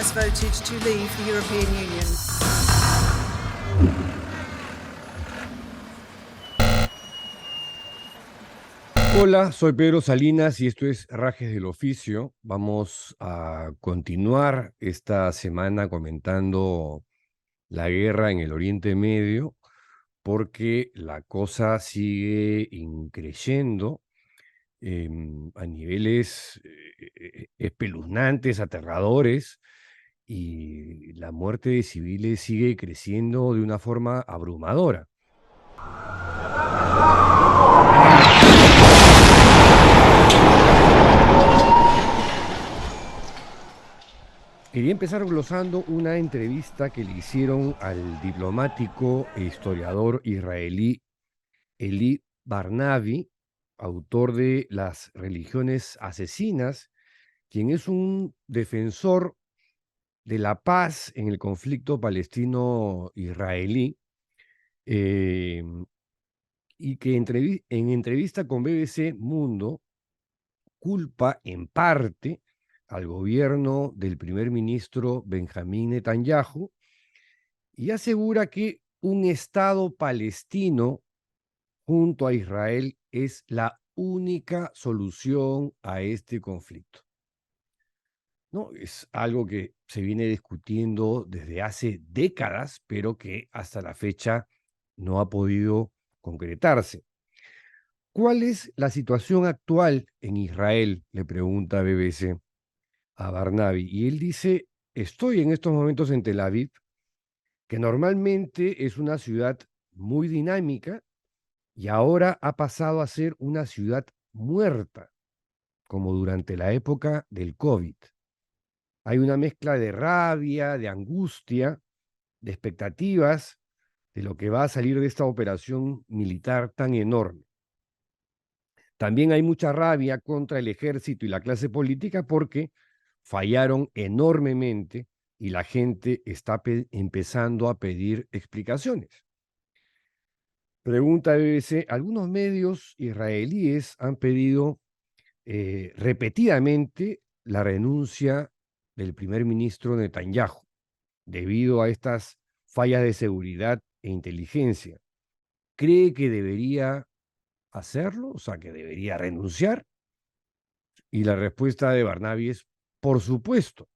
has voted to leave the European Union. Hola, soy Pedro Salinas y esto es Rajes del Oficio. Vamos a continuar esta semana comentando la guerra en el Oriente Medio porque la cosa sigue increyendo a niveles espeluznantes, aterradores, y la muerte de civiles sigue creciendo de una forma abrumadora. Quería empezar glosando una entrevista que le hicieron al diplomático e historiador israelí Eli Barnavi, autor de Las religiones asesinas, quien es un defensor de la paz en el conflicto palestino-israelí, eh, y que en entrevista con BBC Mundo culpa en parte al gobierno del primer ministro Benjamín Netanyahu y asegura que un Estado palestino junto a Israel es la única solución a este conflicto. ¿No? Es algo que se viene discutiendo desde hace décadas, pero que hasta la fecha no ha podido concretarse. ¿Cuál es la situación actual en Israel?, le pregunta BBC a Barnavi. Y él dice: estoy en estos momentos en Tel Aviv, que normalmente es una ciudad muy dinámica y ahora ha pasado a ser una ciudad muerta, como durante la época del COVID. Hay una mezcla de rabia, de angustia, de expectativas de lo que va a salir de esta operación militar tan enorme. También hay mucha rabia contra el ejército y la clase política porque fallaron enormemente y la gente está empezando a pedir explicaciones. Pregunta BBC: algunos medios israelíes han pedido repetidamente la renuncia del primer ministro Netanyahu debido a estas fallas de seguridad e inteligencia. ¿Cree que debería hacerlo? O sea, que debería renunciar. Y la respuesta de Barnavi es: por supuesto,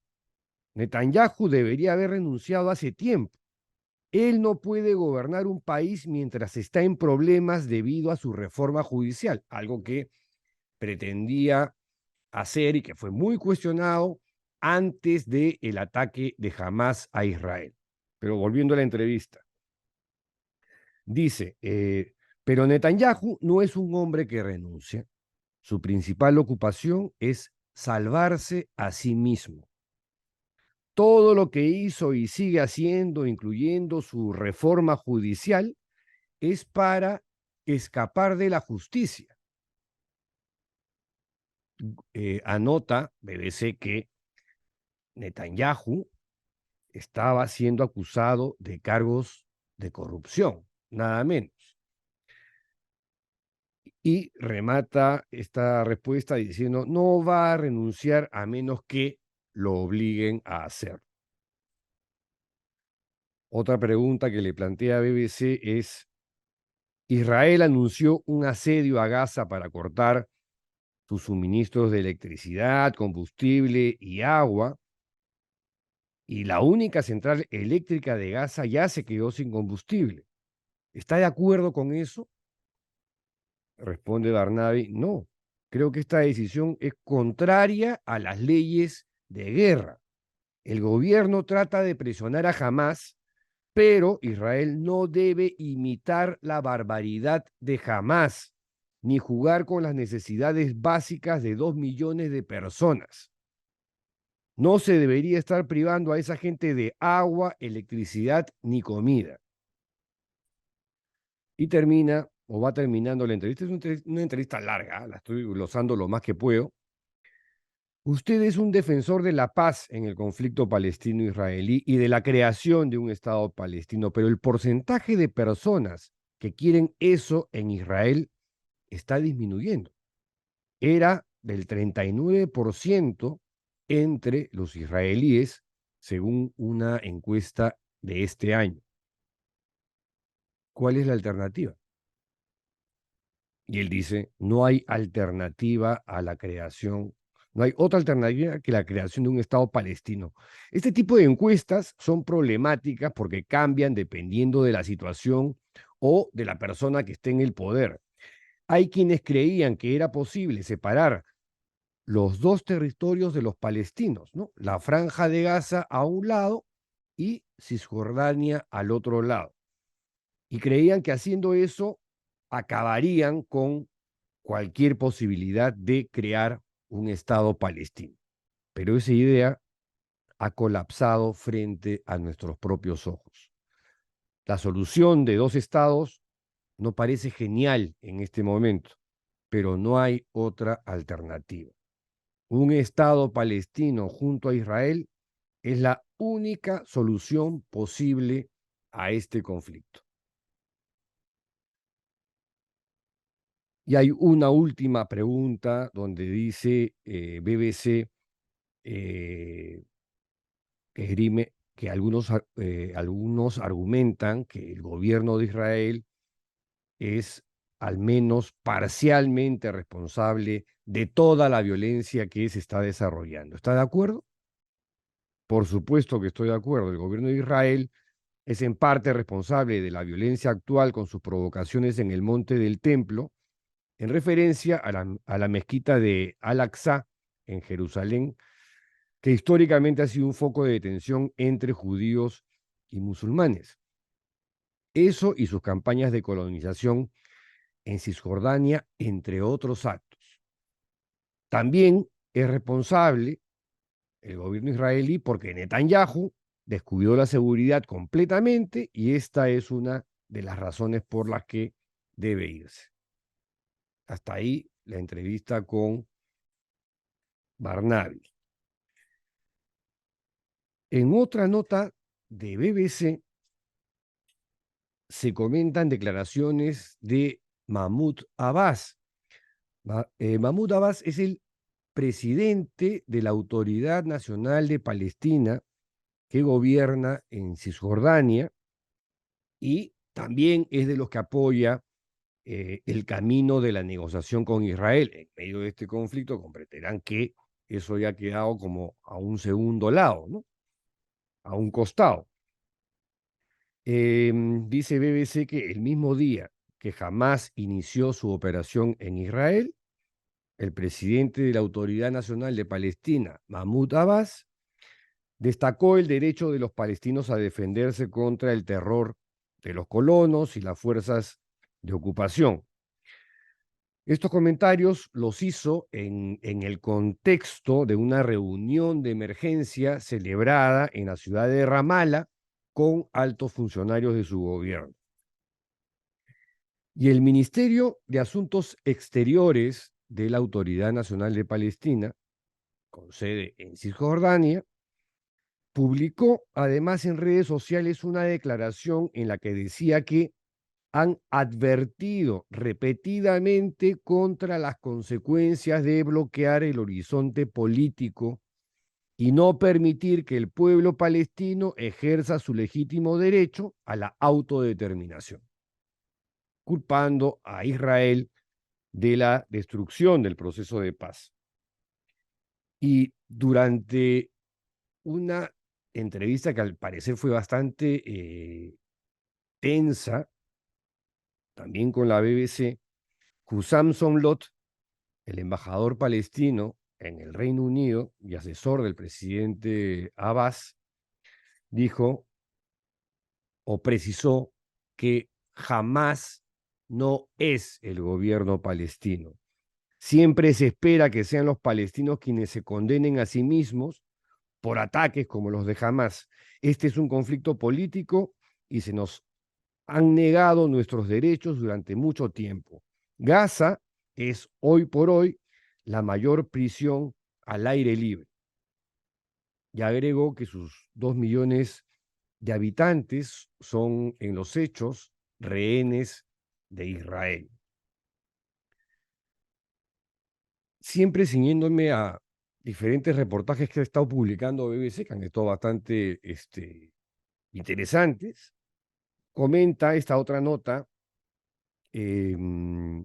Netanyahu debería haber renunciado hace tiempo. Él no puede gobernar un país mientras está en problemas debido a su reforma judicial, algo que pretendía hacer y que fue muy cuestionado antes del ataque de Hamás a Israel. Pero volviendo a la entrevista, dice, pero Netanyahu no es un hombre que renuncia. Su principal ocupación es salvarse a sí mismo. Todo lo que hizo y sigue haciendo, incluyendo su reforma judicial, es para escapar de la justicia. Anota BBC que Netanyahu estaba siendo acusado de cargos de corrupción, nada menos. Y remata esta respuesta diciendo: no va a renunciar a menos que lo obliguen a hacer. Otra pregunta que le plantea BBC es: Israel anunció un asedio a Gaza para cortar sus suministros de electricidad, combustible y agua, y la única central eléctrica de Gaza ya se quedó sin combustible. ¿Está de acuerdo con eso? Responde Barnavi: no, creo que esta decisión es contraria a las leyes de guerra. El gobierno trata de presionar a Hamás, pero Israel no debe imitar la barbaridad de Hamás, ni jugar con las necesidades básicas de 2 millones de personas. No se debería estar privando a esa gente de agua, electricidad ni comida. Y termina, o va terminando la entrevista. Es una entrevista larga, la estoy glosando lo más que puedo. Usted es un defensor de la paz en el conflicto palestino-israelí y de la creación de un Estado palestino, pero el porcentaje de personas que quieren eso en Israel está disminuyendo. Era del 39% entre los israelíes según una encuesta de este año. ¿Cuál es la alternativa? Y él dice, no hay alternativa a la creación, no hay otra alternativa que la creación de un Estado palestino. Este tipo de encuestas son problemáticas porque cambian dependiendo de la situación o de la persona que esté en el poder. Hay quienes creían que era posible separar los dos territorios de los palestinos, ¿no? La Franja de Gaza a un lado y Cisjordania al otro lado. Y creían que haciendo eso acabarían con cualquier posibilidad de crear un Estado palestino. Pero esa idea ha colapsado frente a nuestros propios ojos. La solución de dos estados no parece genial en este momento, pero no hay otra alternativa. Un Estado palestino junto a Israel es la única solución posible a este conflicto. Y hay una última pregunta donde dice BBC que esgrime que algunos argumentan que el gobierno de Israel es al menos parcialmente responsable de toda la violencia que se está desarrollando. ¿Está de acuerdo? Por supuesto que estoy de acuerdo. El gobierno de Israel es en parte responsable de la violencia actual con sus provocaciones en el Monte del Templo, en referencia a la mezquita de Al-Aqsa en Jerusalén, que históricamente ha sido un foco de tensión entre judíos y musulmanes. Eso y sus campañas de colonización en Cisjordania, entre otros actos. También es responsable el gobierno israelí porque Netanyahu descuidó la seguridad completamente y esta es una de las razones por las que debe irse. Hasta ahí la entrevista con Barnaby. En otra nota de BBC se comentan declaraciones de Mahmoud Abbas. Mahmoud Abbas es el presidente de la Autoridad Nacional de Palestina que gobierna en Cisjordania y también es de los que apoya el camino de la negociación con Israel. En medio de este conflicto comprenderán que eso ya ha quedado como a un segundo lado, ¿no? A un costado. Dice BBC que el mismo día que Hamás inició su operación en Israel, el presidente de la Autoridad Nacional de Palestina, Mahmoud Abbas, destacó el derecho de los palestinos a defenderse contra el terror de los colonos y las fuerzas de ocupación. Estos comentarios los hizo en el contexto de una reunión de emergencia celebrada en la ciudad de Ramala con altos funcionarios de su gobierno. Y el Ministerio de Asuntos Exteriores de la Autoridad Nacional de Palestina, con sede en Cisjordania, publicó además en redes sociales una declaración en la que decía que han advertido repetidamente contra las consecuencias de bloquear el horizonte político y no permitir que el pueblo palestino ejerza su legítimo derecho a la autodeterminación, culpando a Israel de la destrucción del proceso de paz. Y durante una entrevista que al parecer fue bastante tensa, también con la BBC, Hussam Somlot, el embajador palestino en el Reino Unido y asesor del presidente Abbas, dijo o precisó que jamás no es el gobierno palestino. Siempre se espera que sean los palestinos quienes se condenen a sí mismos por ataques como los de Hamás. Este es un conflicto político y se nos han negado nuestros derechos durante mucho tiempo. Gaza es hoy por hoy la mayor prisión al aire libre. Y agregó que sus 2 millones de habitantes son en los hechos rehenes de Israel. Siempre ciñéndome a diferentes reportajes que ha estado publicando BBC, que han estado bastante interesantes, comenta esta otra nota em,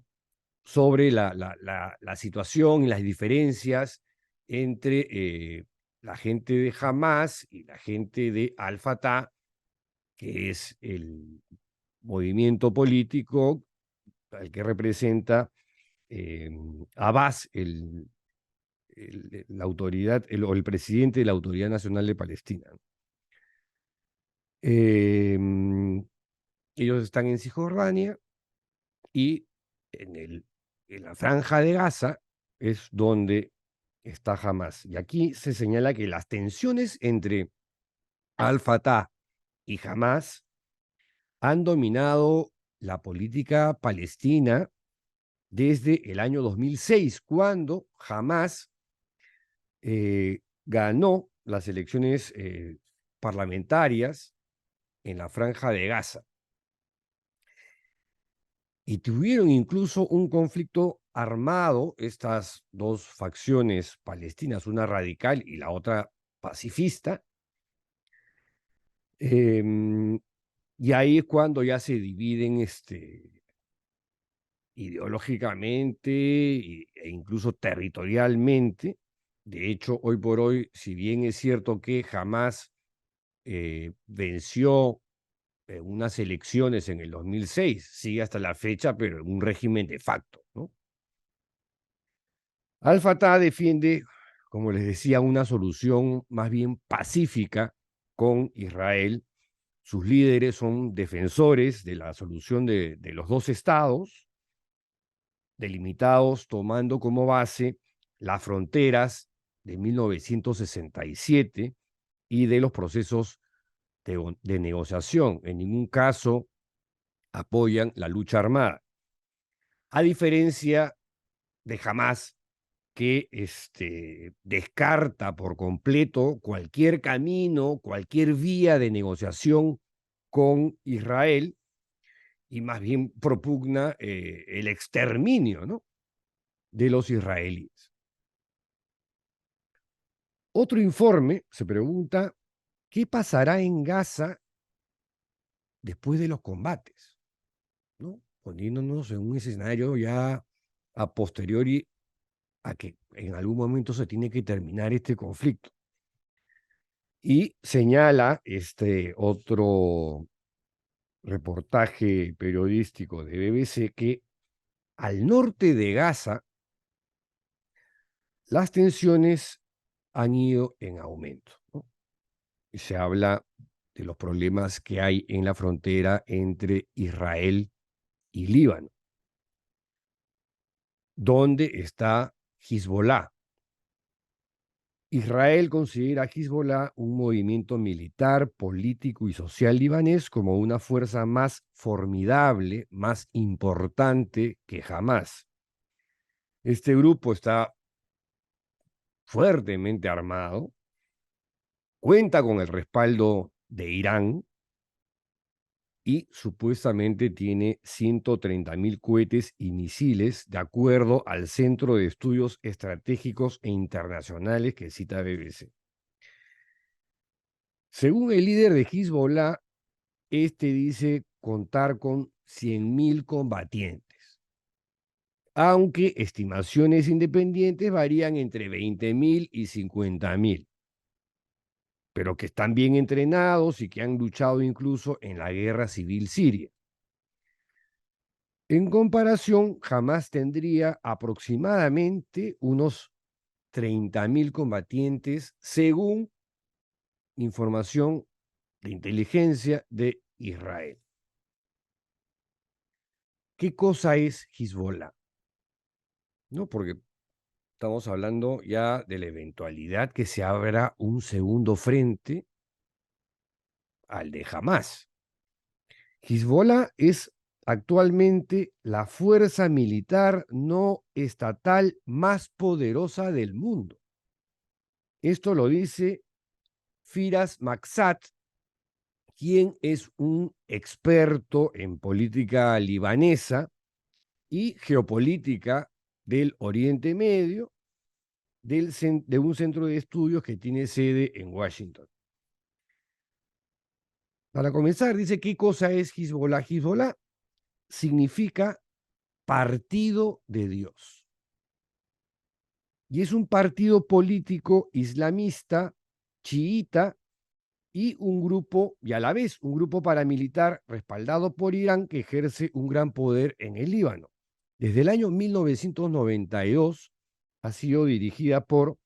sobre la situación y las diferencias entre la gente de Hamas y la gente de Al-Fatah, que es el movimiento político al que representa Abbas, la autoridad, o el presidente de la Autoridad Nacional de Palestina. Ellos están en Cisjordania y en la franja de Gaza es donde está Hamas. Y aquí se señala que las tensiones entre Al-Fatah y Hamas han dominado la política palestina desde el año 2006, cuando Hamas ganó las elecciones parlamentarias en la franja de Gaza. Y tuvieron incluso un conflicto armado, estas dos facciones palestinas, una radical y la otra pacifista. Y ahí es cuando ya se dividen ideológicamente e incluso territorialmente. De hecho, hoy por hoy, si bien es cierto que jamás venció unas elecciones en el 2006, sigue hasta la fecha, pero en un régimen de facto, ¿no? Al-Fatah defiende, como les decía, una solución más bien pacífica con Israel. Sus líderes son defensores de la solución de los dos estados, delimitados tomando como base las fronteras de 1967 y de los procesos de negociación. En ningún caso apoyan la lucha armada. A diferencia de Hamas, que descarta por completo cualquier camino, cualquier vía de negociación con Israel y más bien propugna el exterminio, ¿no?, de los israelíes. Otro informe se pregunta, ¿qué pasará en Gaza después de los combates? ¿No? Poniéndonos en un escenario ya a posteriori a que en algún momento se tiene que terminar este conflicto. Y señala este otro reportaje periodístico de BBC que al norte de Gaza las tensiones han ido en aumento, ¿no? Y se habla de los problemas que hay en la frontera entre Israel y Líbano, donde está Hezbollah. Israel considera a Hezbollah un movimiento militar, político y social libanés como una fuerza más formidable, más importante que jamás. Este grupo está fuertemente armado, cuenta con el respaldo de Irán y supuestamente tiene 130.000 cohetes y misiles, de acuerdo al Centro de Estudios Estratégicos e Internacionales que cita BBC. Según el líder de Hezbollah, dice contar con 100.000 combatientes, aunque estimaciones independientes varían entre 20.000 y 50.000, pero que están bien entrenados y que han luchado incluso en la guerra civil siria. En comparación, Hamas tendría aproximadamente unos 30.000 combatientes, según información de inteligencia de Israel. ¿Qué cosa es Hezbollah? No, porque estamos hablando ya de la eventualidad que se abra un segundo frente al de Hamas. Hezbollah es actualmente la fuerza militar no estatal más poderosa del mundo. Esto lo dice Firas Maksat, quien es un experto en política libanesa y geopolítica del Oriente Medio, de un centro de estudios que tiene sede en Washington. Para comenzar, dice qué cosa es Hezbollah. Hezbollah significa partido de Dios. Y es un partido político islamista, chiita, y un grupo, y a la vez un grupo paramilitar respaldado por Irán que ejerce un gran poder en el Líbano. Desde el año 1992 ha sido dirigida por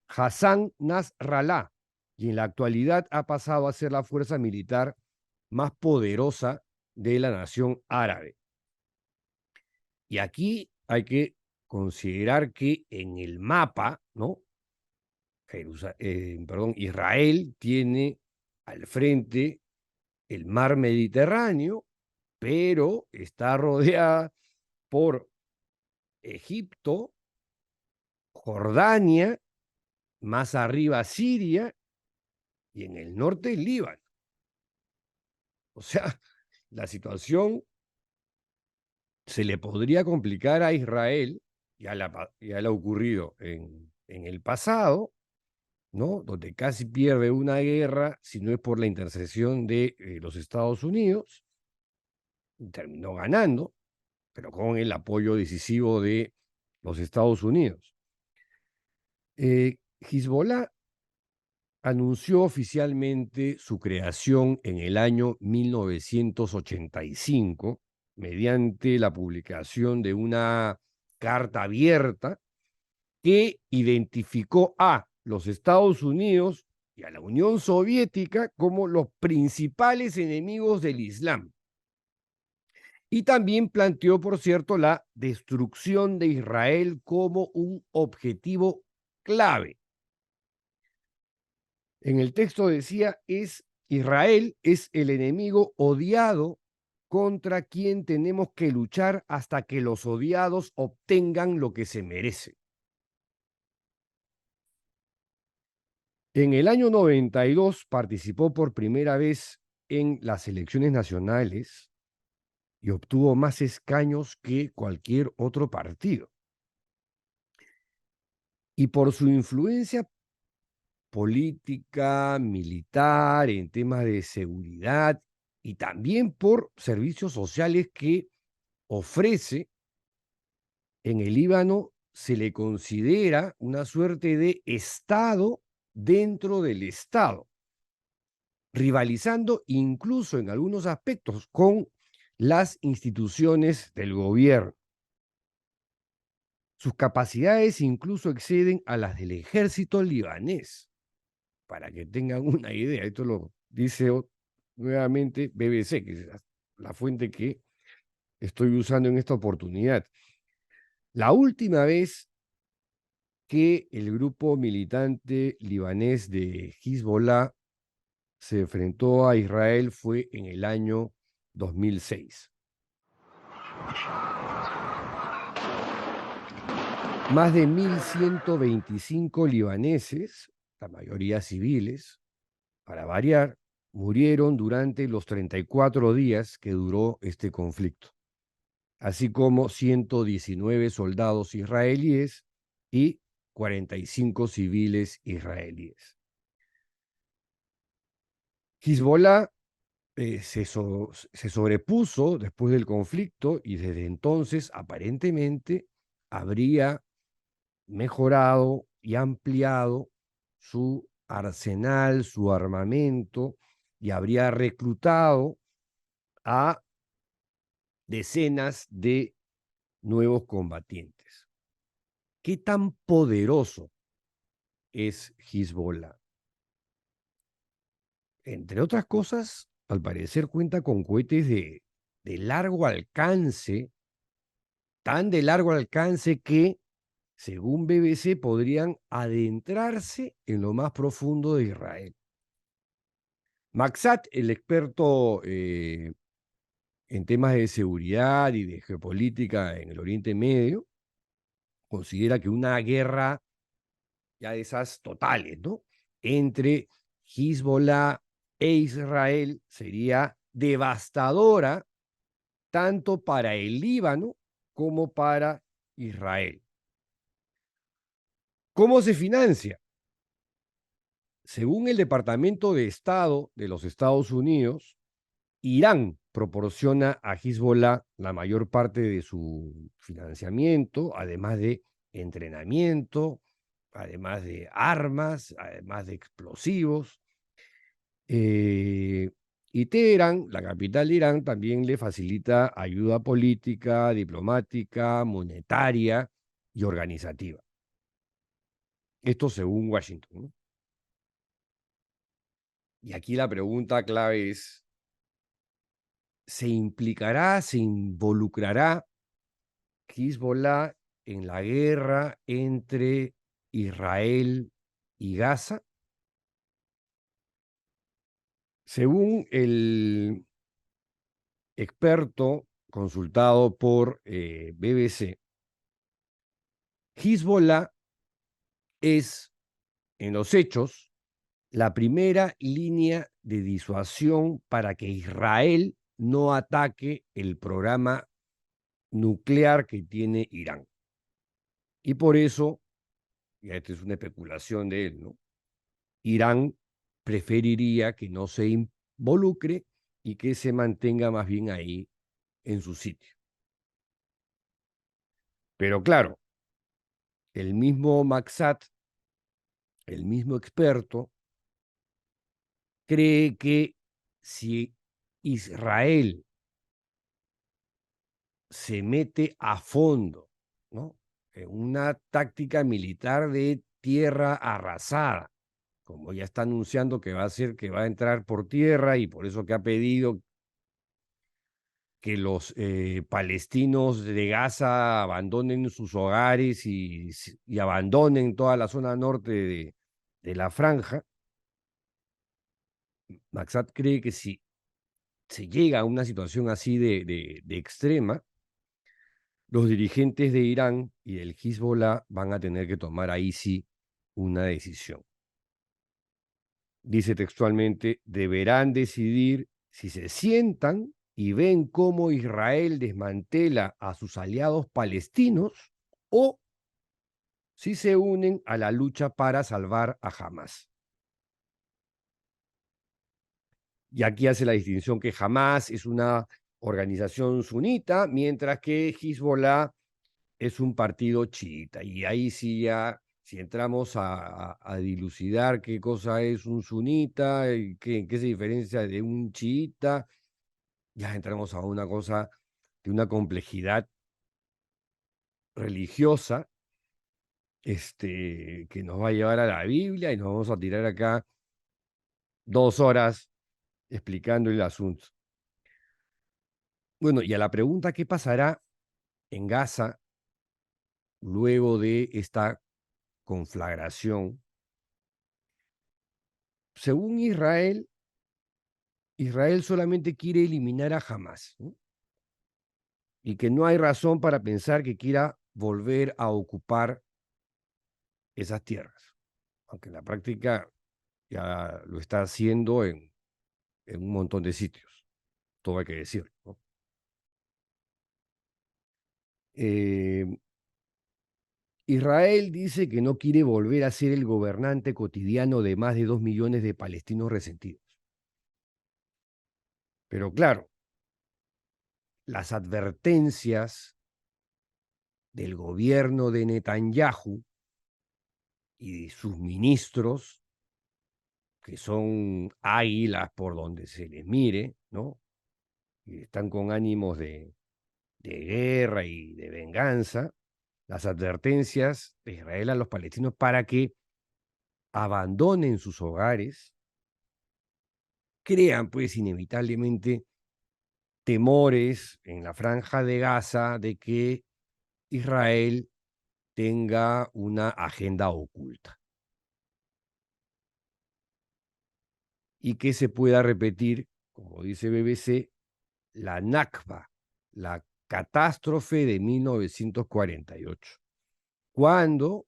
Hassan Nasrallah y en la actualidad ha pasado a ser la fuerza militar más poderosa de la nación árabe. Y aquí hay que considerar que en el mapa, ¿no? Israel tiene al frente el mar Mediterráneo, pero está rodeada por Egipto, Jordania, más arriba Siria y en el norte el Líbano. O sea, la situación se le podría complicar a Israel, ya le ha ocurrido en el pasado, ¿no? Donde casi pierde una guerra, si no es por la intercesión de los Estados Unidos, terminó ganando, pero con el apoyo decisivo de los Estados Unidos. Hezbollah anunció oficialmente su creación en el año 1985 mediante la publicación de una carta abierta que identificó a los Estados Unidos y a la Unión Soviética como los principales enemigos del Islam. Y también planteó, por cierto, la destrucción de Israel como un objetivo clave. En el texto decía, Israel es el enemigo odiado contra quien tenemos que luchar hasta que los odiados obtengan lo que se merece. En el año 92 participó por primera vez en las elecciones nacionales y obtuvo más escaños que cualquier otro partido. Y por su influencia política, militar, en temas de seguridad y también por servicios sociales que ofrece, en el Líbano se le considera una suerte de Estado dentro del Estado, rivalizando incluso en algunos aspectos con las instituciones del gobierno. Sus capacidades incluso exceden a las del ejército libanés, para que tengan una idea. Esto lo dice nuevamente BBC, que es la fuente que estoy usando en esta oportunidad. La última vez que el grupo militante libanés de Hezbollah se enfrentó a Israel fue en el año 2006. Más de 1.125 libaneses, la mayoría civiles, para variar, murieron durante los 34 días que duró este conflicto, así como 119 soldados israelíes y 45 civiles israelíes. Hezbollah se sobrepuso después del conflicto y desde entonces aparentemente habría mejorado y ampliado su arsenal, su armamento y habría reclutado a decenas de nuevos combatientes. ¿Qué tan poderoso es Hezbollah? Entre otras cosas, al parecer cuenta con cohetes de largo alcance, tan de largo alcance que, según BBC, podrían adentrarse en lo más profundo de Israel. Maxat, el experto en temas de seguridad y de geopolítica en el Oriente Medio, considera que una guerra ya de esas totales, ¿no?, entre Hezbollah e Israel sería devastadora tanto para el Líbano como para Israel. ¿Cómo se financia? Según el Departamento de Estado de los Estados Unidos, Irán proporciona a Hezbollah la mayor parte de su financiamiento, además de entrenamiento, además de armas, además de explosivos. Eh, y Teherán, la capital de Irán, también le facilita ayuda política, diplomática, monetaria y organizativa. Esto según Washington, ¿no? Y aquí la pregunta clave es, ¿se implicará, se involucrará Hezbollah en la guerra entre Israel y Gaza? Según el experto consultado por BBC, Hezbollah es, en los hechos, la primera línea de disuasión para que Israel no ataque el programa nuclear que tiene Irán. Y por eso, y esta es una especulación de él, ¿no? Irán preferiría que no se involucre y que se mantenga más bien ahí en su sitio. Pero claro, el mismo Maksat, el mismo experto, cree que si Israel se mete a fondo, ¿no?, en una táctica militar de tierra arrasada, como ya está anunciando que va a hacer, que va a entrar por tierra, y por eso que ha pedido que los palestinos de Gaza abandonen sus hogares y abandonen toda la zona norte de la franja. Maksat cree que si se llega a una situación así de extrema, los dirigentes de Irán y del Hezbollah van a tener que tomar ahí sí una decisión. Dice textualmente, deberán decidir si se sientan y ven cómo Israel desmantela a sus aliados palestinos o si se unen a la lucha para salvar a Hamas. Y aquí hace la distinción que Hamas es una organización sunita, mientras que Hezbollah es un partido chiita. Y ahí sí ya, si entramos a dilucidar qué cosa es un sunita, y qué se diferencia de un chiita, ya entramos a una cosa de una complejidad religiosa, que nos va a llevar a la Biblia y nos vamos a tirar acá 2 horas explicando el asunto. Bueno, y a la pregunta ¿qué pasará en Gaza luego de esta conflagración? Según Israel, Israel solamente quiere eliminar a Hamas, ¿no?, y que no hay razón para pensar que quiera volver a ocupar esas tierras, aunque en la práctica ya lo está haciendo en un montón de sitios, todo hay que decirlo, ¿no? Eh, Israel dice que no quiere volver a ser el gobernante cotidiano de más de 2 millones de palestinos resentidos. Pero claro, las advertencias del gobierno de Netanyahu y sus ministros, que son águilas por donde se les mire, ¿no?, y están con ánimos de guerra y de venganza, las advertencias de Israel a los palestinos para que abandonen sus hogares, crean pues inevitablemente temores en la franja de Gaza de que Israel tenga una agenda oculta y que se pueda repetir, como dice BBC, la Nakba, la catástrofe de 1948, cuando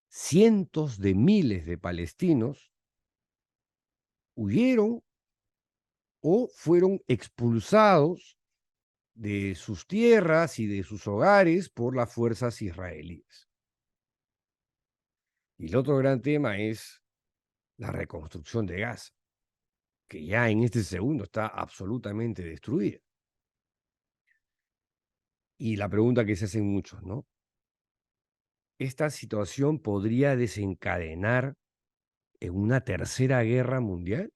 cientos de miles de palestinos huyeron o fueron expulsados de sus tierras y de sus hogares por las fuerzas israelíes. Y el otro gran tema es la reconstrucción de Gaza, que ya en este segundo está absolutamente destruida. Y la pregunta que se hacen muchos, ¿no? ¿Esta situación podría desencadenar en una tercera guerra mundial?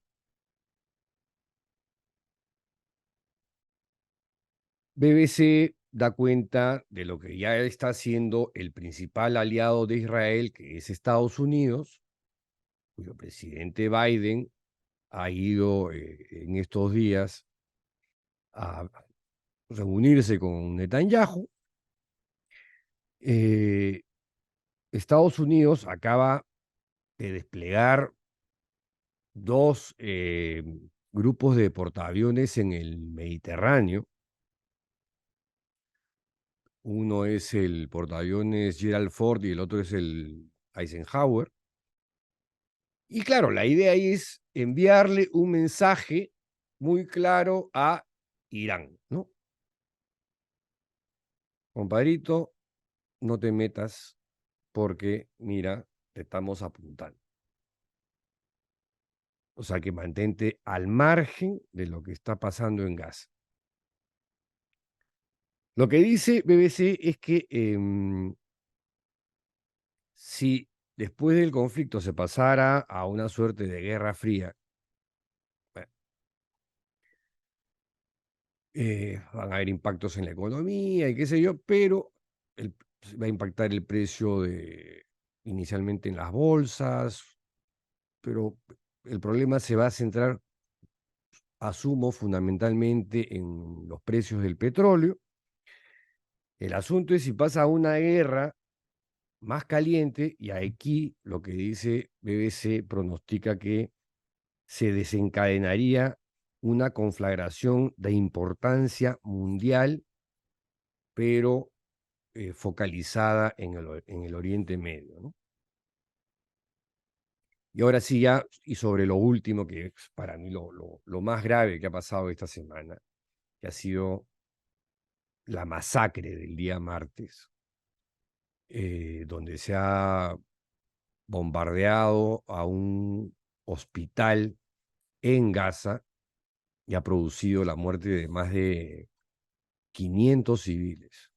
BBC da cuenta de lo que ya está haciendo el principal aliado de Israel, que es Estados Unidos, cuyo presidente Biden ha ido en estos días a reunirse con Netanyahu. Eh, Estados Unidos acaba de desplegar dos grupos de portaaviones en el Mediterráneo. Uno es el portaaviones Gerald Ford y el otro es el Eisenhower. Y claro, la idea ahí es enviarle un mensaje muy claro a Irán, ¿no? Compadrito, no te metas porque, mira, te estamos apuntando. O sea que mantente al margen de lo que está pasando en Gaza. Lo que dice BBC es que si después del conflicto se pasara a una suerte de guerra fría, bueno, van a haber impactos en la economía y qué sé yo, pero va a impactar el precio inicialmente en las bolsas, pero el problema se va a centrar, asumo, fundamentalmente en los precios del petróleo. El asunto es si pasa una guerra más caliente, y aquí lo que dice BBC pronostica que se desencadenaría una conflagración de importancia mundial, pero focalizada en el Oriente Medio, ¿no? Y ahora sí, ya, y sobre lo último, que es para mí lo más grave que ha pasado esta semana, que ha sido la masacre del día martes, donde se ha bombardeado a un hospital en Gaza y ha producido la muerte de más de 500 civiles.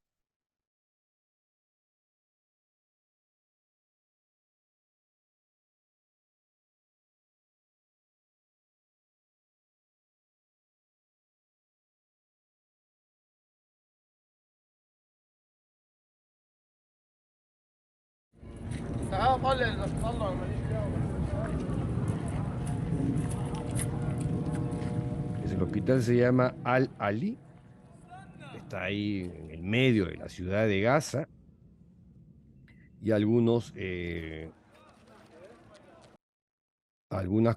تعال طلع اللي تطلع ماليش دعوه. El hospital se llama Al-Ali, está ahí en el medio de la ciudad de Gaza, y algunas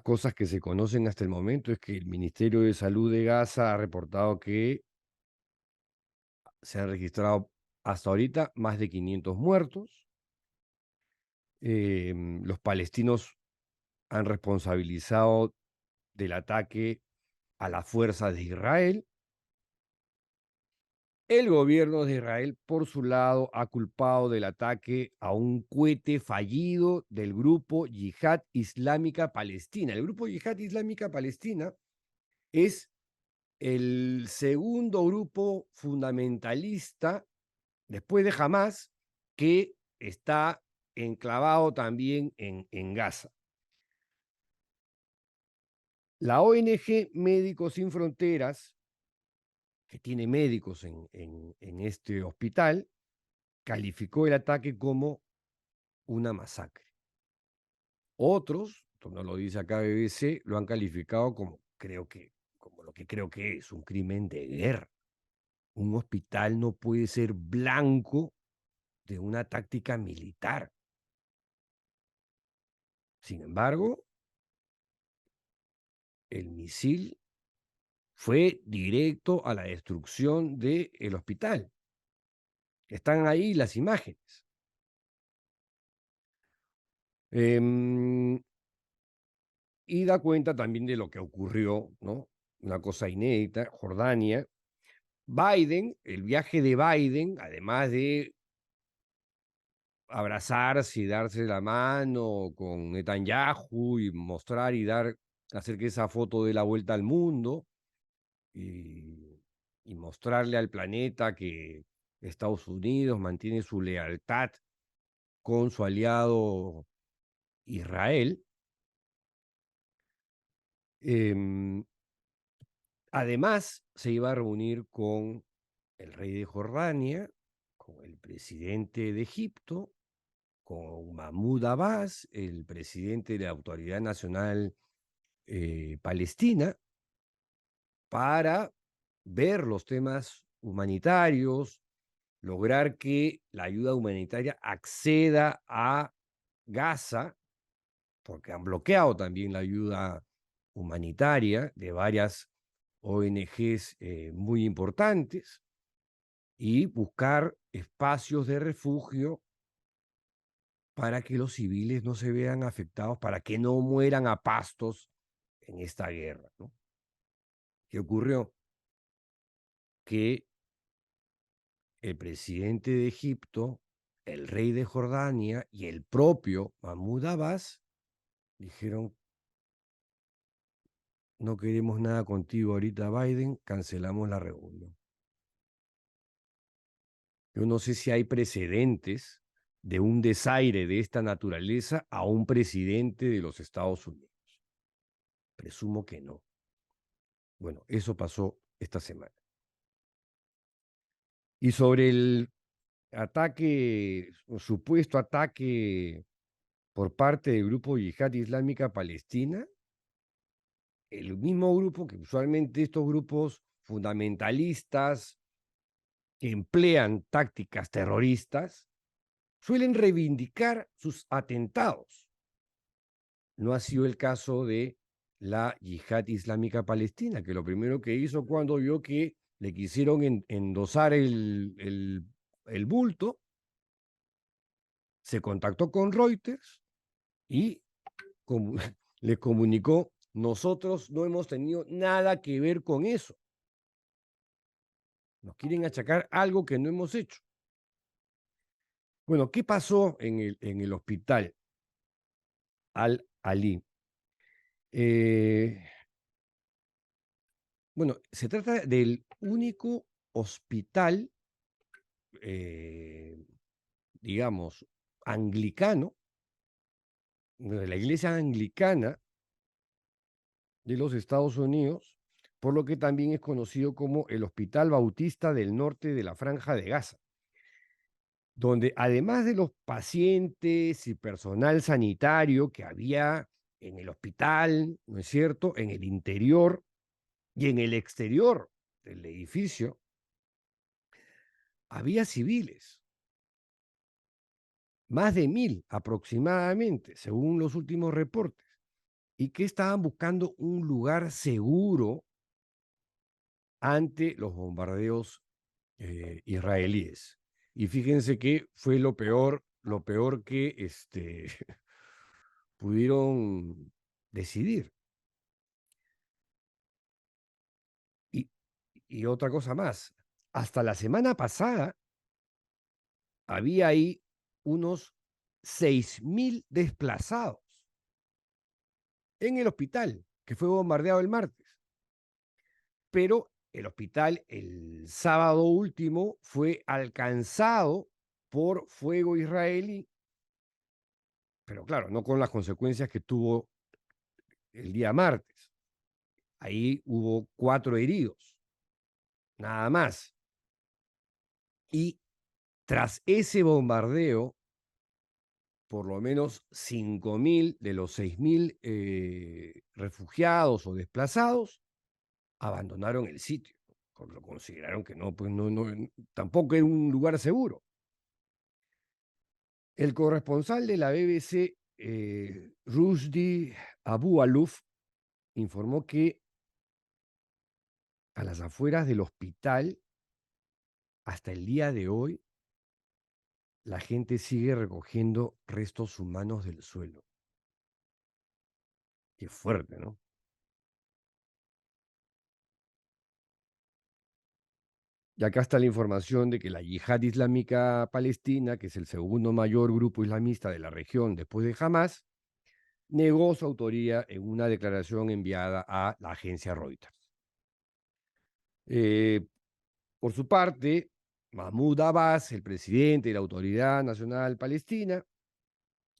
cosas que se conocen hasta el momento es que el Ministerio de Salud de Gaza ha reportado que se han registrado hasta ahorita más de 500 muertos. Los palestinos han responsabilizado del ataque a las fuerzas de Israel. El gobierno de Israel, por su lado, ha culpado del ataque a un cohete fallido del grupo Yihad Islámica Palestina. El grupo Yihad Islámica Palestina es el segundo grupo fundamentalista, después de Hamas, que está enclavado también en Gaza. La ONG Médicos Sin Fronteras, que tiene médicos en este hospital, calificó el ataque como una masacre. Otros, esto no lo dice acá BBC, lo han calificado como lo que creo que es un crimen de guerra. Un hospital no puede ser blanco de una táctica militar. Sin embargo, el misil fue directo a la destrucción del hospital. Están ahí las imágenes. Y da cuenta también de lo que ocurrió, ¿no? Una cosa inédita, Jordania. Biden, el viaje de Biden, además de abrazarse y darse la mano con Netanyahu y mostrar y hacer que esa foto dé la vuelta al mundo y mostrarle al planeta que Estados Unidos mantiene su lealtad con su aliado Israel. Em, Además, se iba a reunir con el rey de Jordania, con el presidente de Egipto, con Mahmoud Abbas, el presidente de la Autoridad Nacional Palestina, para ver los temas humanitarios, lograr que la ayuda humanitaria acceda a Gaza, porque han bloqueado también la ayuda humanitaria de varias ONGs muy importantes, y buscar espacios de refugio para que los civiles no se vean afectados, para que no mueran a pastos en esta guerra, ¿no? ¿Qué ocurrió? Que el presidente de Egipto, el rey de Jordania y el propio Mahmoud Abbas dijeron: no queremos nada contigo ahorita, Biden, cancelamos la reunión. Yo no sé si hay precedentes de un desaire de esta naturaleza a un presidente de los Estados Unidos. Presumo que no. Bueno, eso pasó esta semana. Y sobre el ataque, supuesto ataque por parte del grupo Yihad Islámica Palestina, el mismo grupo que usualmente estos grupos fundamentalistas que emplean tácticas terroristas suelen reivindicar sus atentados. No ha sido el caso de la Yihad Islámica Palestina, que lo primero que hizo cuando vio que le quisieron endosar el bulto, se contactó con Reuters y le comunicó: nosotros no hemos tenido nada que ver con eso. Nos quieren achacar algo que no hemos hecho. Bueno, ¿qué pasó en el hospital Al-Ali? Bueno, se trata del único hospital, eh, digamos, anglicano, de la iglesia anglicana de los Estados Unidos, por lo que también es conocido como el Hospital Bautista del Norte de la Franja de Gaza, donde además de los pacientes y personal sanitario que había en el hospital, ¿no es cierto?, en el interior y en el exterior del edificio, había civiles, más de 1000 aproximadamente, según los últimos reportes, y que estaban buscando un lugar seguro ante los bombardeos israelíes. Y fíjense que fue lo peor que pudieron decidir. Y, y otra cosa más, hasta la semana pasada había ahí unos 6000 desplazados en el hospital, que fue bombardeado el martes. Pero el hospital el sábado último fue alcanzado por fuego israelí, pero claro, no con las consecuencias que tuvo el día martes. Ahí hubo 4 heridos, nada más. Y tras ese bombardeo, por lo menos 5000 de los 6000 refugiados o desplazados abandonaron el sitio, porque lo consideraron que no, pues tampoco era un lugar seguro. El corresponsal de la BBC, Rushdie Abu Aluf, informó que a las afueras del hospital, hasta el día de hoy, la gente sigue recogiendo restos humanos del suelo. Qué fuerte, ¿no? Y acá está la información de que la Yihad Islámica Palestina, que es el segundo mayor grupo islamista de la región después de Hamas, negó su autoría en una declaración enviada a la agencia Reuters. Por su parte, Mahmoud Abbas, el presidente de la Autoridad Nacional Palestina,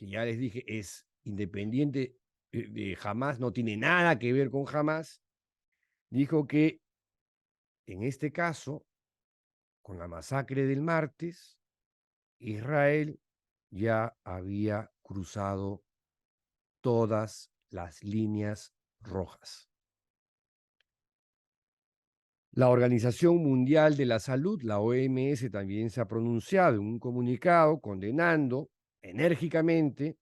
que ya les dije es independiente de Hamas, no tiene nada que ver con Hamas, dijo que en este caso, con la masacre del martes, Israel ya había cruzado todas las líneas rojas. La Organización Mundial de la Salud, la OMS, también se ha pronunciado en un comunicado condenando enérgicamente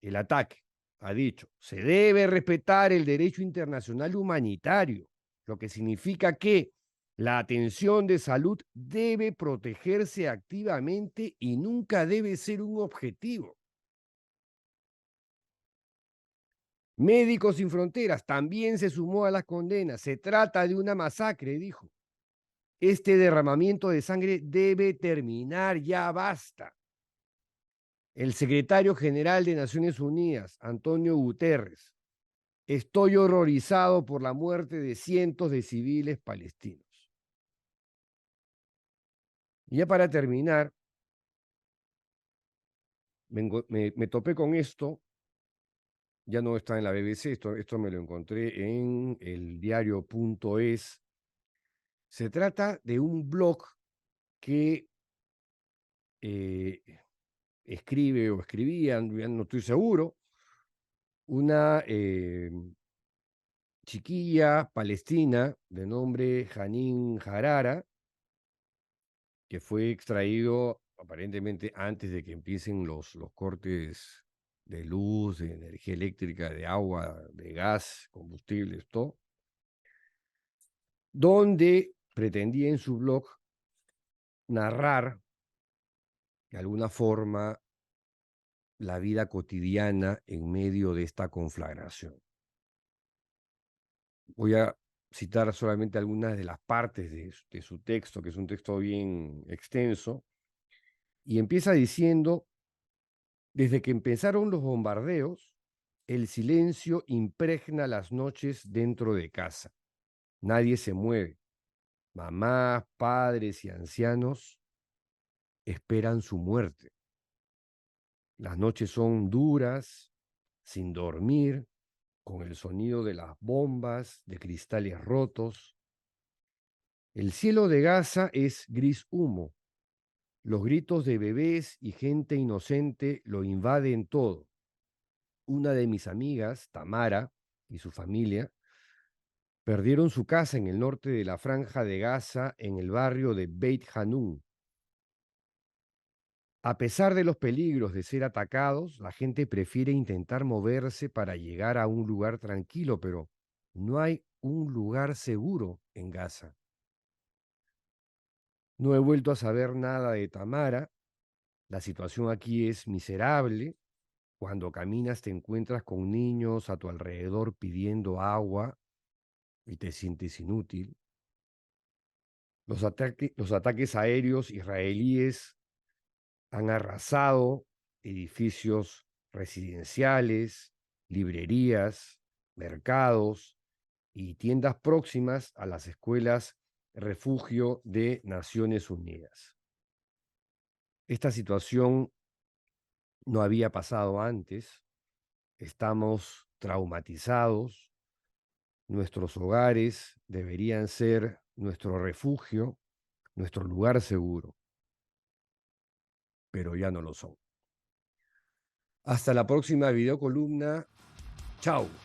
el ataque. Ha dicho, se debe respetar el derecho internacional humanitario, lo que significa que la atención de salud debe protegerse activamente y nunca debe ser un objetivo. Médicos Sin Fronteras también se sumó a las condenas. Se trata de una masacre, dijo. Este derramamiento de sangre debe terminar, ya basta. El secretario general de Naciones Unidas, Antonio Guterres, estoy horrorizado por la muerte de cientos de civiles palestinos. Y ya para terminar, me topé con esto, ya no está en la BBC, esto me lo encontré en el diario.es. Se trata de un blog que escribe o escribía, ya no estoy seguro, una chiquilla palestina de nombre Janine Harara, que fue extraído aparentemente antes de que empiecen los cortes de luz, de energía eléctrica, de agua, de gas, combustibles, todo, donde pretendía en su blog narrar de alguna forma la vida cotidiana en medio de esta conflagración. Voy a citar solamente algunas de las partes de su texto, que es un texto bien extenso, y empieza diciendo, desde que empezaron los bombardeos, el silencio impregna las noches dentro de casa. Nadie se mueve. Mamás, padres y ancianos esperan su muerte. Las noches son duras, sin dormir, con el sonido de las bombas, de cristales rotos. El cielo de Gaza es gris humo. Los gritos de bebés y gente inocente lo invaden todo. Una de mis amigas, Tamara, y su familia, perdieron su casa en el norte de la Franja de Gaza, en el barrio de Beit Hanun. A pesar de los peligros de ser atacados, la gente prefiere intentar moverse para llegar a un lugar tranquilo, pero no hay un lugar seguro en Gaza. No he vuelto a saber nada de Tamara. La situación aquí es miserable. Cuando caminas te encuentras con niños a tu alrededor pidiendo agua y te sientes inútil. Los ataques aéreos israelíes han arrasado edificios residenciales, librerías, mercados y tiendas próximas a las escuelas refugio de Naciones Unidas. Esta situación no había pasado antes. Estamos traumatizados. Nuestros hogares deberían ser nuestro refugio, nuestro lugar seguro, pero ya no lo son. Hasta la próxima videocolumna. Chao.